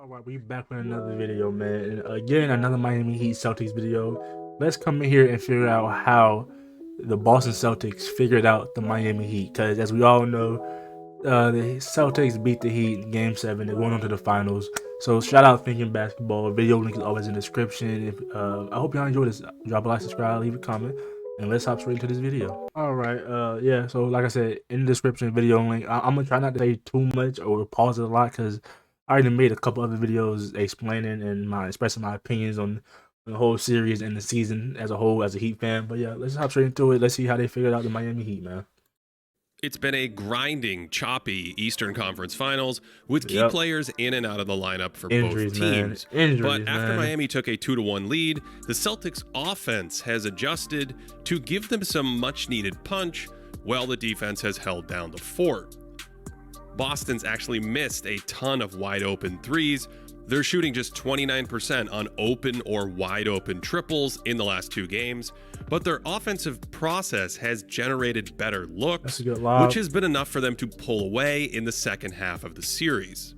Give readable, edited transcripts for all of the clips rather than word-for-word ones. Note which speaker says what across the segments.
Speaker 1: All right, we back with another video, man. And again, another Miami Heat Celtics video. Let's come in here and figure out how the Boston Celtics figured out the Miami Heat. Because as we all know, the Celtics beat the Heat in Game 7. They're going on to the finals. So shout out Thinking Basketball. Video link is always in the description. I hope y'all enjoyed this. Drop a like, subscribe, leave a comment. And let's hop straight into this video. All right, yeah. So like I said, in the description, video link. I'm gonna try not to say too much or pause it a lot because I already made a couple other videos explaining and expressing my opinions on the whole series and the season as a whole as a Heat fan. But yeah, let's hop straight into it. Let's see how they figured out the Miami Heat, man.
Speaker 2: It's been a grinding, choppy Eastern Conference Finals with key players in and out of the lineup for both teams. But after Miami took a 2-1 lead, the Celtics offense has adjusted to give them some much-needed punch, while the defense has held down the fort. Boston's actually missed a ton of wide-open threes. They're shooting just 29% on open or wide-open triples in the last two games, but their offensive process has generated better looks, which has been enough for them to pull away in the second half of the series.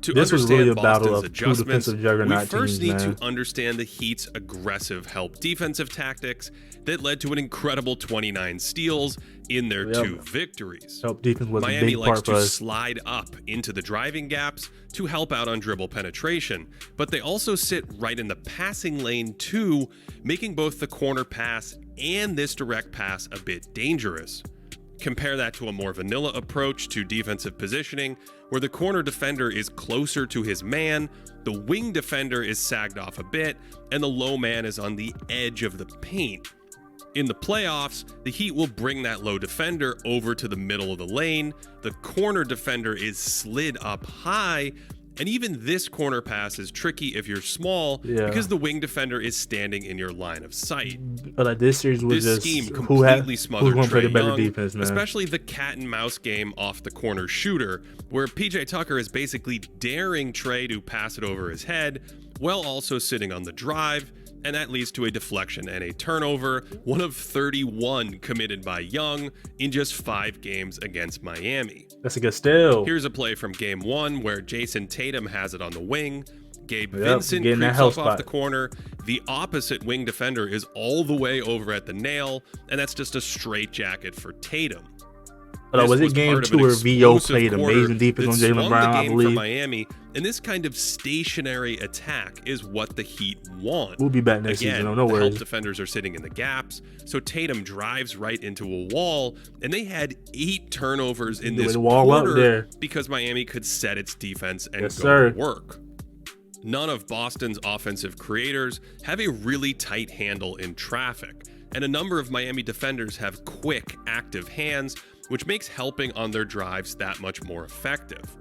Speaker 2: To understand Boston's adjustments, we first need to understand the Heat's aggressive help defensive tactics that led to an incredible 29 steals in their two victories.
Speaker 1: Help defense was
Speaker 2: Miami
Speaker 1: a big
Speaker 2: likes
Speaker 1: part
Speaker 2: to slide up into the driving gaps to help out on dribble penetration, but they also sit right in the passing lane too, making both the corner pass and this direct pass a bit dangerous. Compare that to a more vanilla approach to defensive positioning, where the corner defender is closer to his man, the wing defender is sagged off a bit, and the low man is on the edge of the paint. In the playoffs, the Heat will bring that low defender over to the middle of the lane, the corner defender is slid up high, and even this corner pass is tricky if you're small because the wing defender is standing in your line of sight.
Speaker 1: But like this series was
Speaker 2: this
Speaker 1: just
Speaker 2: scheme completely smothered Trae Young,
Speaker 1: defense,
Speaker 2: especially the cat and mouse game off the corner shooter, where PJ Tucker is basically daring Trae to pass it over his head while also sitting on the drive, and that leads to a deflection and a turnover, one of 31 committed by Young in just 5 games against Miami.
Speaker 1: That's a good steal.
Speaker 2: Here's a play from game 1 where Jason Tatum has it on the wing. Gabe Vincent creeps up off the corner. The opposite wing defender is all the way over at the nail, and that's just a straight jacket for Tatum.
Speaker 1: Was it game 2 where VO played amazing defense on Jaylen Brown, I believe?
Speaker 2: For Miami, and this kind of stationary attack is what the Heat want.
Speaker 1: We'll be back next season, no
Speaker 2: the
Speaker 1: worries.
Speaker 2: help defenders are sitting in the gaps, so Tatum drives right into a wall, and they had 8 turnovers in this quarter because Miami could set its defense and go to work. None of Boston's offensive creators have a really tight handle in traffic, and a number of Miami defenders have quick, active hands, which makes helping on their drives that much more effective.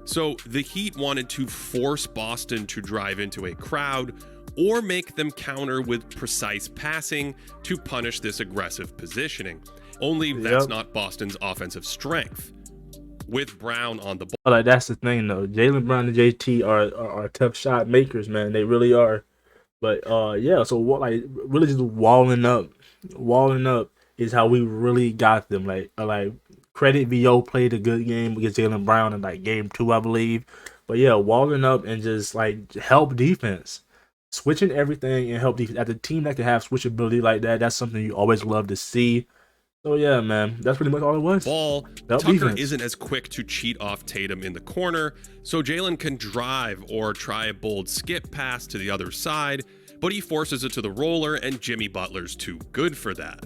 Speaker 2: So the Heat wanted to force Boston to drive into a crowd or make them counter with precise passing to punish this aggressive positioning. Only that's not Boston's offensive strength. With Brown on the ball.
Speaker 1: Like that's the thing though. Jaylen Brown and JT are tough shot makers, man. They really are. But yeah, so what like really just walling up is how we really got them. Like credit VO played a good game against Jaylen Brown in like game 2, I believe. But yeah, walling up and just like help defense, switching everything and help defense. As a team that can have switchability like that, that's something you always love to see. So yeah, man, that's pretty much all it was.
Speaker 2: Tucker isn't as quick to cheat off Tatum in the corner, so Jaylen can drive or try a bold skip pass to the other side, but he forces it to the roller, and Jimmy Butler's too good for that.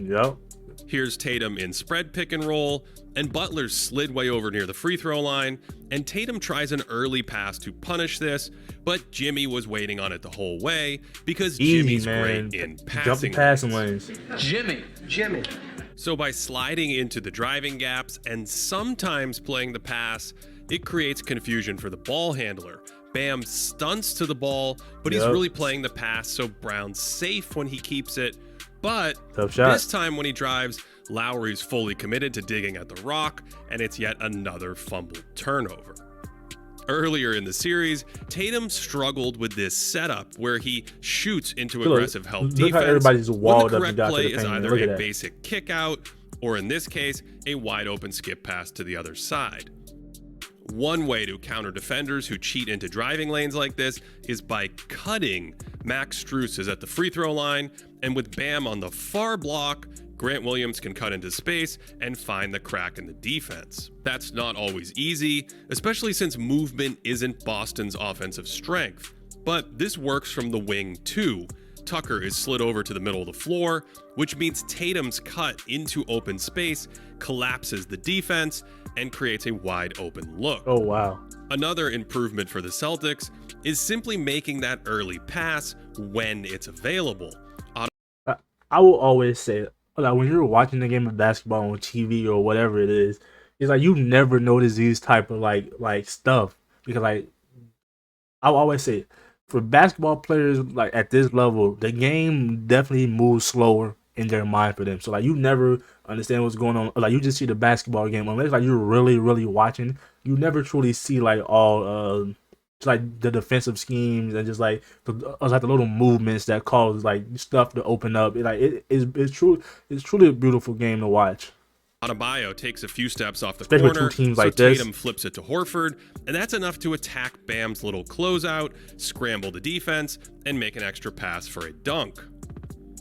Speaker 2: Here's Tatum in spread pick and roll, and Butler's slid way over near the free throw line, and Tatum tries an early pass to punish this, but Jimmy was waiting on it the whole way because Jimmy's great in passing lanes.
Speaker 3: Jimmy.
Speaker 2: So by sliding into the driving gaps and sometimes playing the pass, it creates confusion for the ball handler. Bam stunts to the ball, but he's really playing the pass, so Brown's safe when he keeps it. But this time when he drives, Lowry's fully committed to digging at the rock, and it's yet another fumbled turnover. Earlier in the series, Tatum struggled with this setup where he shoots into aggressive help defense.
Speaker 1: Everybody's walled
Speaker 2: when the
Speaker 1: up
Speaker 2: correct play is either a basic kick out, or in this case, a wide open skip pass to the other side. One way to counter defenders who cheat into driving lanes like this is by cutting. Max Strus is at the free throw line, and with Bam on the far block, Grant Williams can cut into space and find the crack in the defense. That's not always easy, especially since movement isn't Boston's offensive strength. But this works from the wing too. Tucker is slid over to the middle of the floor, which means Tatum's cut into open space collapses the defense and creates a wide open look.
Speaker 1: Oh, wow.
Speaker 2: Another improvement for the Celtics is simply making that early pass when it's available.
Speaker 1: I will always say, like, when you're watching the game of basketball on TV or whatever it is, it's like you never notice these type of like stuff, because like I will always say, for basketball players like at this level, the game definitely moves slower in their mind for them. So like you never understand what's going on. Like you just see the basketball game unless like you're really watching. You never truly see like all like the defensive schemes and just like the little movements that cause like stuff to open up. It's truly a beautiful game to watch.
Speaker 2: Adebayo takes a few steps off the
Speaker 1: Especially
Speaker 2: corner,
Speaker 1: with two teams
Speaker 2: so
Speaker 1: like this.
Speaker 2: Tatum flips it to Horford, and that's enough to attack Bam's little closeout, scramble the defense, and make an extra pass for a dunk.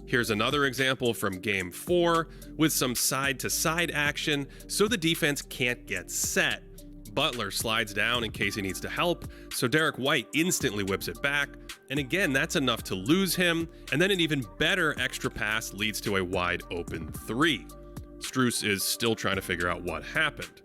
Speaker 2: Here's another example from Game 4 with some side-to-side action so the defense can't get set. Butler slides down in case he needs to help, so Derek White instantly whips it back, and again that's enough to lose him, and then an even better extra pass leads to a wide open three. Strus is still trying to figure out what happened.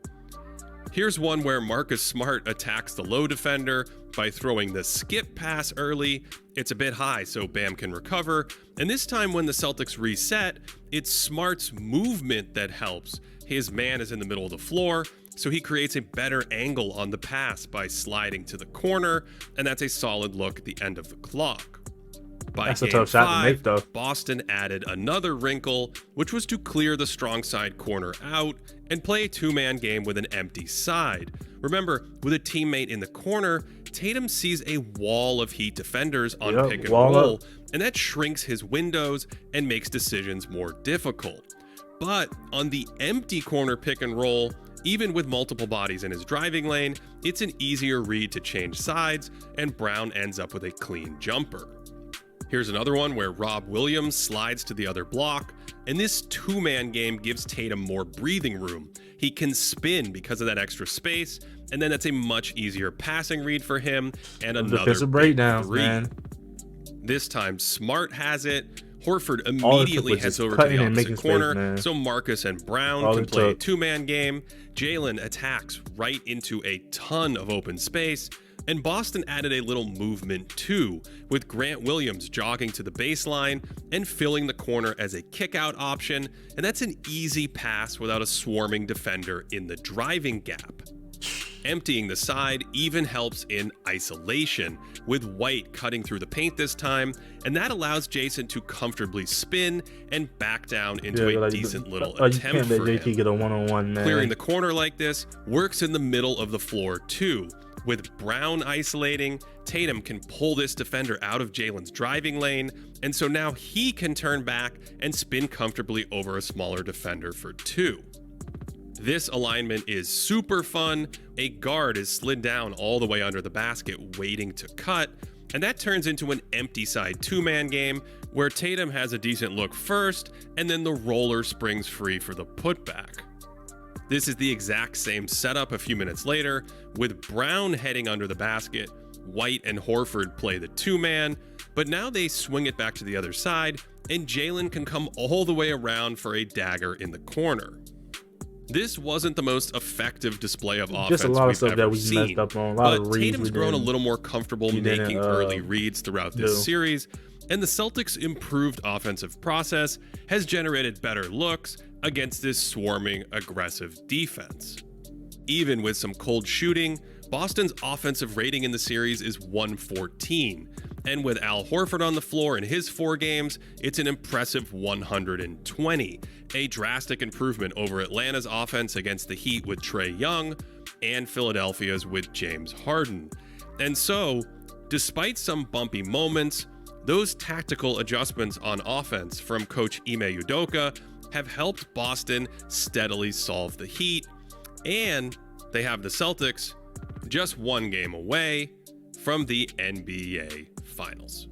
Speaker 2: Here's one where Marcus Smart attacks the low defender by throwing the skip pass early. It's a bit high, so Bam can recover, and this time when the Celtics reset, it's Smart's movement that helps. His man is in the middle of the floor, so he creates a better angle on the pass by sliding to the corner, and that's a solid look at the end of the clock. By
Speaker 1: That's a
Speaker 2: Game
Speaker 1: tough shot
Speaker 2: 5,
Speaker 1: to make, though.
Speaker 2: Boston added another wrinkle, which was to clear the strong side corner out and play a two-man game with an empty side. Remember, with a teammate in the corner, Tatum sees a wall of Heat defenders on pick and roll, and that shrinks his windows and makes decisions more difficult. But on the empty corner pick and roll, even with multiple bodies in his driving lane, it's an easier read to change sides, and Brown ends up with a clean jumper. Here's another one where Rob Williams slides to the other block, and this two-man game gives Tatum more breathing room. He can spin because of that extra space, and then that's a much easier passing read for him, and another
Speaker 1: breakdown,
Speaker 2: three.
Speaker 1: Man.
Speaker 2: This time Smart has it. Horford immediately heads over to the opposite corner, so Marcus and Brown can play a two-man game. Jalen attacks right into a ton of open space, and Boston added a little movement too, with Grant Williams jogging to the baseline and filling the corner as a kick-out option, and that's an easy pass without a swarming defender in the driving gap. Emptying the side even helps in isolation, with White cutting through the paint this time, and that allows Jason to comfortably spin and back down into a decent little attempt for him.
Speaker 1: Get a one-on-one, man.
Speaker 2: Clearing the corner like this works in the middle of the floor too. With Brown isolating, Tatum can pull this defender out of Jalen's driving lane, and so now he can turn back and spin comfortably over a smaller defender for two. This alignment is super fun. A guard is slid down all the way under the basket waiting to cut, and that turns into an empty side two-man game where Tatum has a decent look first, and then the roller springs free for the putback. This is the exact same setup a few minutes later, with Brown heading under the basket. White and Horford play the two-man, but now they swing it back to the other side, and Jalen can come all the way around for a dagger in the corner. This wasn't the most effective display of offense we've ever seen, but Tatum's grown a little more comfortable making early reads throughout this series, and the Celtics' improved offensive process has generated better looks against this swarming, aggressive defense. Even with some cold shooting, Boston's offensive rating in the series is 114, and with Al Horford on the floor in his 4 games, it's an impressive 120, a drastic improvement over Atlanta's offense against the Heat with Trae Young and Philadelphia's with James Harden. And so, despite some bumpy moments, those tactical adjustments on offense from coach Ime Udoka have helped Boston steadily solve the Heat, and they have the Celtics just one game away from the NBA Finals.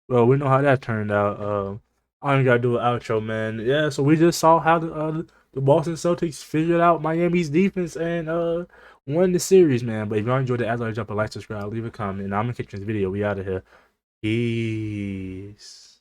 Speaker 1: Well, we know how that turned out. I don't gotta do an outro, man. Yeah, so we just saw how the Boston Celtics figured out Miami's defense and won the series, man. But if y'all enjoyed it, as always, drop a like, subscribe, leave a comment, and I'm gonna catch you in this video. We out of here. Peace.